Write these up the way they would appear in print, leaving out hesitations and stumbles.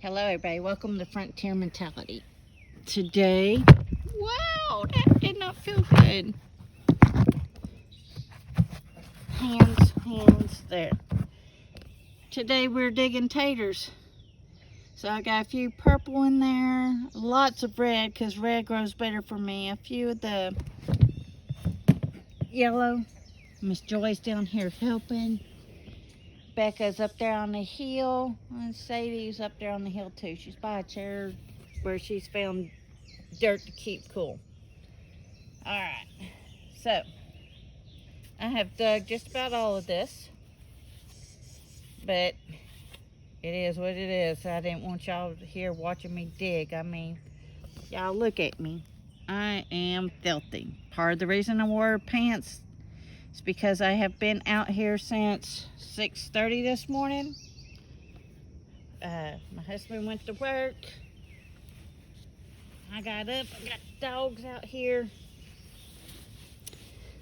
Hello everybody, welcome to Frontier Mentality. Today, wow, that did not feel good. Hands, there. Today we're digging taters. So I got a few purple in there, lots of red because red grows better for me. A few of the yellow. Miss Joy's down here helping. Becca's up there on the hill, and Sadie's up there on the hill too. She's by a chair where she's found dirt to keep cool. Alright, so I have dug just about all of this, but it is what it is. I didn't want y'all here watching me dig. I mean, y'all look at me. I am filthy. Part of the reason I wore pants is because I have been out here since 6:30 this morning. My husband went to work. I got up. I got dogs out here.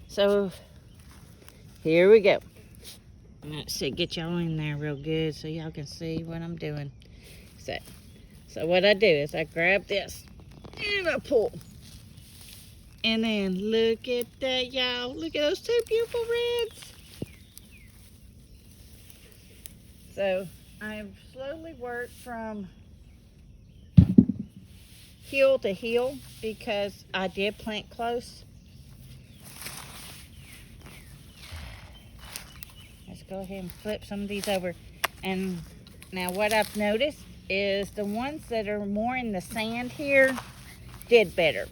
So here we go. Let's see, get y'all in there real good so y'all can see what I'm doing. So what I do is I grab this and I pull. And then look at that, y'all. Look at those two beautiful reds. So I've slowly worked from hill to hill because I did plant close. Let's go ahead and flip some of these over. And now what I've noticed is the ones that are more in the sand here did better.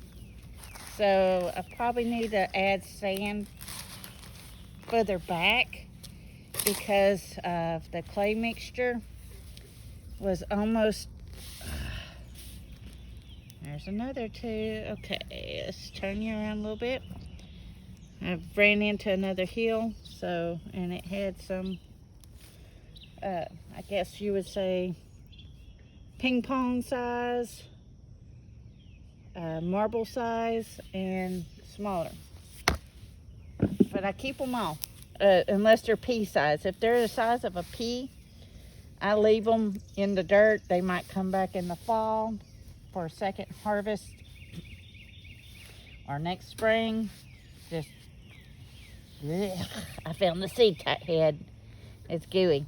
So I probably need to add sand further back because of the clay mixture was almost, there's another two. Okay, let's turn you around a little bit. I ran into another hill, so, and it had some, I guess you would say ping pong size, marble size, and smaller. But I keep them all, unless they're pea size. If they're the size of a pea, I leave them in the dirt. They might come back in the fall for a second harvest, or next spring. Just, ugh, I found the seed head. It's gooey.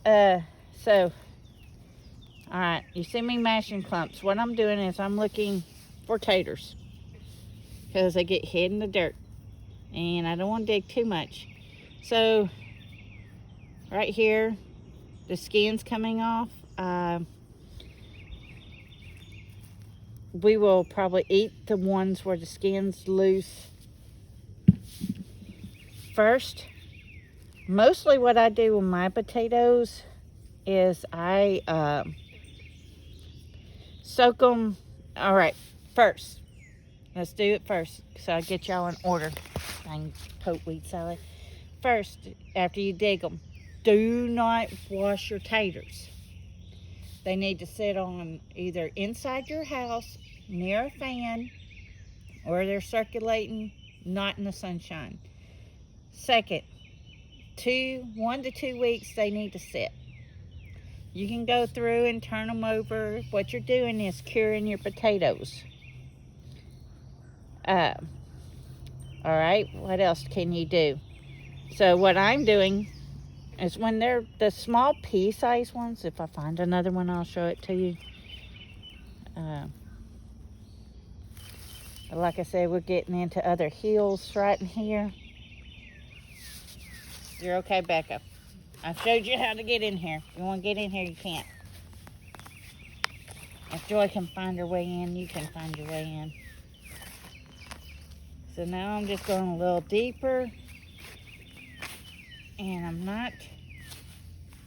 So, all right, you see me mashing clumps. What I'm doing is I'm looking for taters because they get hid in the dirt, and I don't want to dig too much. So, right here, the skin's coming off. We will probably eat the ones where the skin's loose first. Mostly what I do with my potatoes is I soak them. All right, first, let's do it first so I get y'all in order. Dang pokeweed salad. First, after you dig them, do not wash your taters. They need to sit on either inside your house, near a fan, or they're circulating, not in the sunshine. Second, 1 to 2 weeks they need to sit. You can go through and turn them over. What you're doing is curing your potatoes. All right, what else can you do? So what I'm doing is when they're the small pea size ones, if I find another one, I'll show it to you. Like I said, we're getting into other hills right in here. You're okay, Becca. I showed you how to get in here. If you want to get in here, you can't. If Joy can find her way in, you can find your way in. So now I'm just going a little deeper. And I'm not...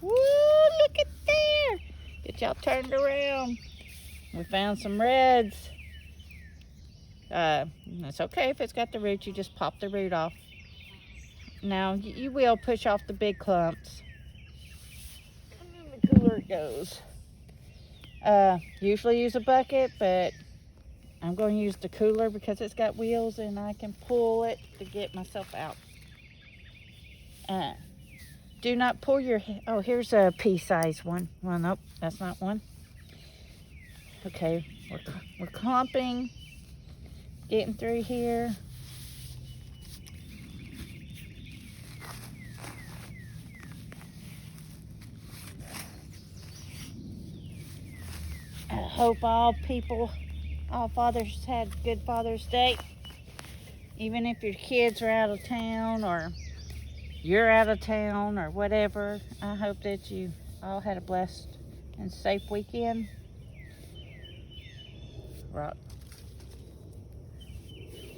Woo, look at there! Get y'all turned around. We found some reds. It's okay if it's got the root. You just pop the root off. Now, you will push off the big clumps. And then the cooler it goes. Usually use a bucket, but I'm going to use the cooler because it's got wheels and I can pull it to get myself out. Do not pull your... Oh, here's a pea-sized one. Well, nope, that's not one. Okay, we're clumping, getting through here. I hope all fathers had good Father's Day. Even if your kids are out of town or you're out of town or whatever, I hope that you all had a blessed and safe weekend. Right.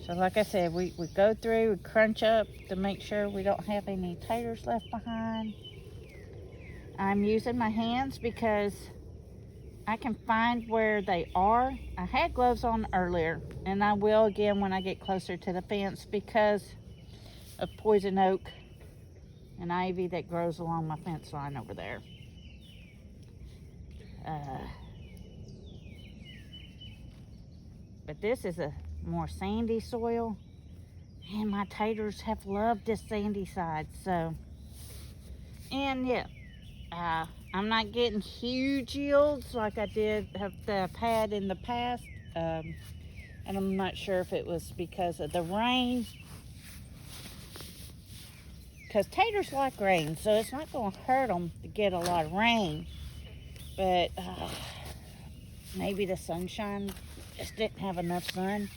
So like I said, we go through, we crunch up to make sure we don't have any taters left behind. I'm using my hands because I can find where they are. I had gloves on earlier, and I will again when I get closer to the fence because of poison oak and ivy that grows along my fence line over there. But this is a more sandy soil, and my taters have loved this sandy side. So, and yeah, I'm not getting huge yields like I have had in the past. And I'm not sure if it was because of the rain. Because taters like rain, so it's not going to hurt them to get a lot of rain. But maybe the sunshine just didn't have enough sun.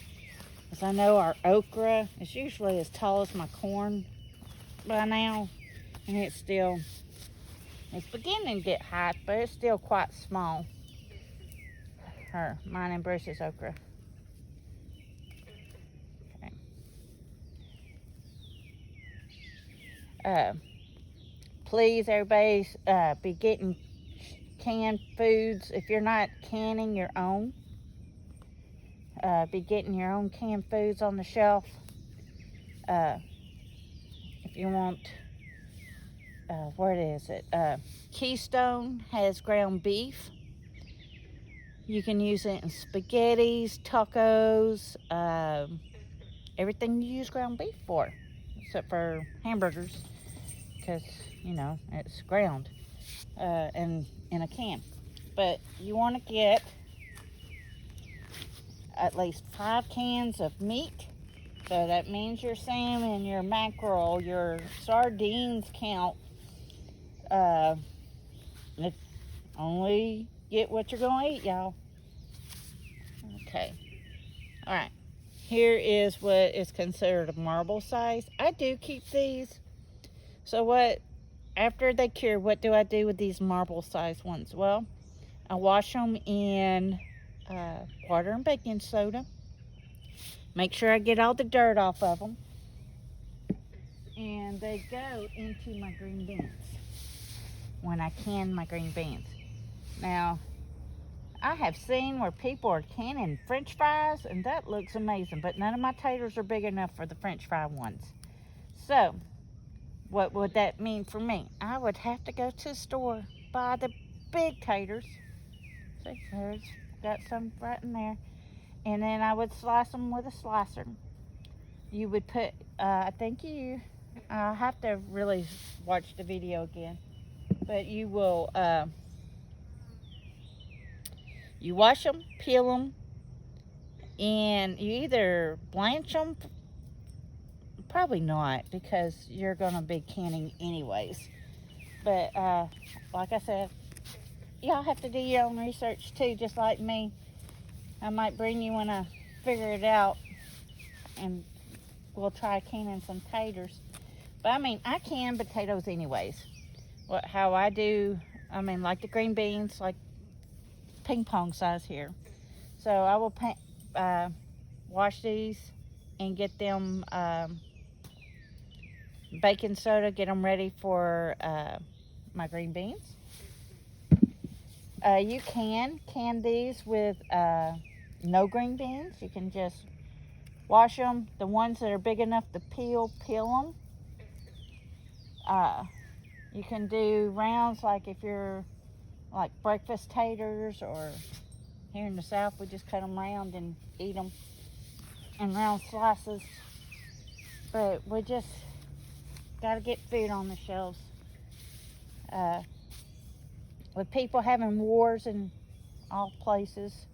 Because I know our okra is usually as tall as my corn by now. And it's beginning to get hot, but it's still quite small. Mine and Bruce's okra. Okay. Please, everybody, be getting canned foods. If you're not canning your own, be getting your own canned foods on the shelf. If you want, what is it? Keystone has ground beef. You can use it in spaghettis, tacos, everything you use ground beef for, except for hamburgers, because, it's ground and in a can. But you want to get at least 5 cans of meat. So that means your salmon, your mackerel, your sardines count. Only get what you're going to eat, y'all. Okay. All right. Here is what is considered a marble size. I do keep these. So after they cure, what do I do with these marble size ones? Well, I wash them in water and baking soda. Make sure I get all the dirt off of them. And they go into my green beans when I can my green beans. Now, I have seen where people are canning French fries, and that looks amazing, but none of my taters are big enough for the French fry ones. So, what would that mean for me? I would have to go to the store, buy the big taters. See, there's got some right in there. And then I would slice them with a slicer. You would put, I'll have to really watch the video again. But you will, you wash them, peel them, and you either blanch them, probably not, because you're going to be canning anyways. But, like I said, y'all have to do your own research too, just like me. I might bring you when I figure it out, and we'll try canning some taters. But I can potatoes anyways. How I do, like the green beans, like ping pong size here. So I will wash these and get them baking soda, get them ready for my green beans. You can these with no green beans. You can just wash them. The ones that are big enough to peel them. You can do rounds, like if you're like breakfast taters, or here in the South we just cut them round and eat them in round slices. But we just got to get food on the shelves. With people having wars in all places,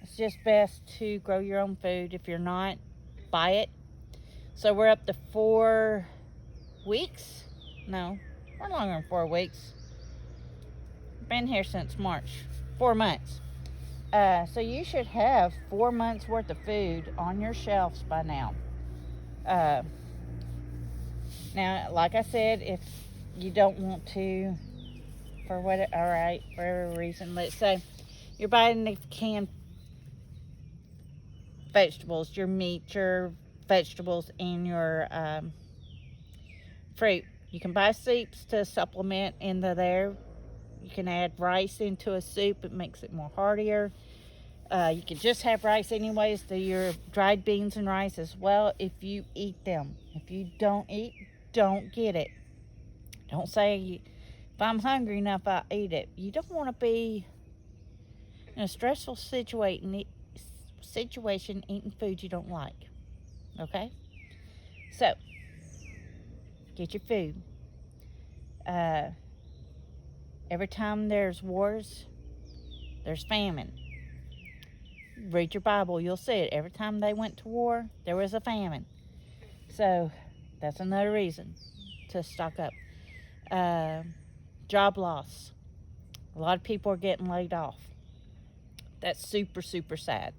It's just best to grow your own food. If you're not, buy it. So we're up to 4 weeks. No, we're longer than 4 weeks. Been here since March. 4 months. So you should have 4 months worth of food on your shelves by now. Now, like I said, if you don't want to, for whatever reason, let's say you're buying the canned vegetables, your meat, your vegetables, and your fruit. You can buy soups to supplement into there. You can add rice into a soup. It makes it more heartier. You can just have rice anyways. Do your dried beans and rice as well if you eat them. If you don't eat, don't get it. Don't say, if I'm hungry enough, I'll eat it. You don't want to be in a stressful situation eating food you don't like. Okay? So, get your food. Every time there's wars, there's famine. Read your Bible, you'll see it. Every time they went to war, there was a famine. So, that's another reason to stock up. Job loss. A lot of people are getting laid off. That's super, super sad.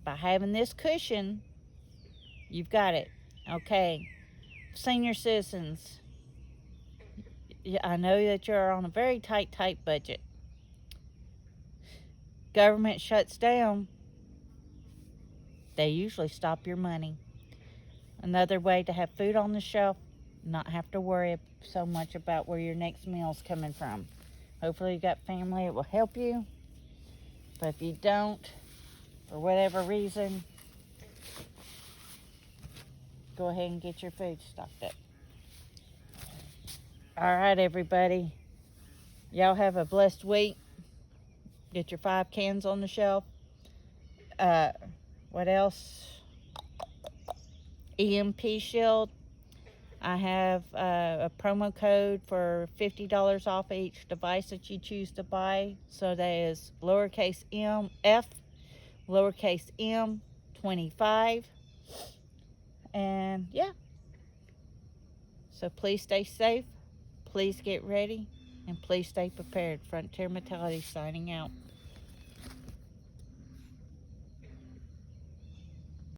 By having this cushion, you've got it. Okay. Senior citizens, I know that you're on a very tight budget. Government shuts down, they usually stop your money. Another way to have food on the shelf, not have to worry so much about where your next meal's coming from. Hopefully you got family that will help you. But if you don't, for whatever reason, go ahead and get your food stocked up. All right, everybody. Y'all have a blessed week. Get your 5 cans on the shelf. What else? EMP Shield. I have a promo code for $50 off each device that you choose to buy. So that is lowercase m f, lowercase m 25. And yeah. So please stay safe. Please get ready. And please stay prepared. Frontier Mentality signing out.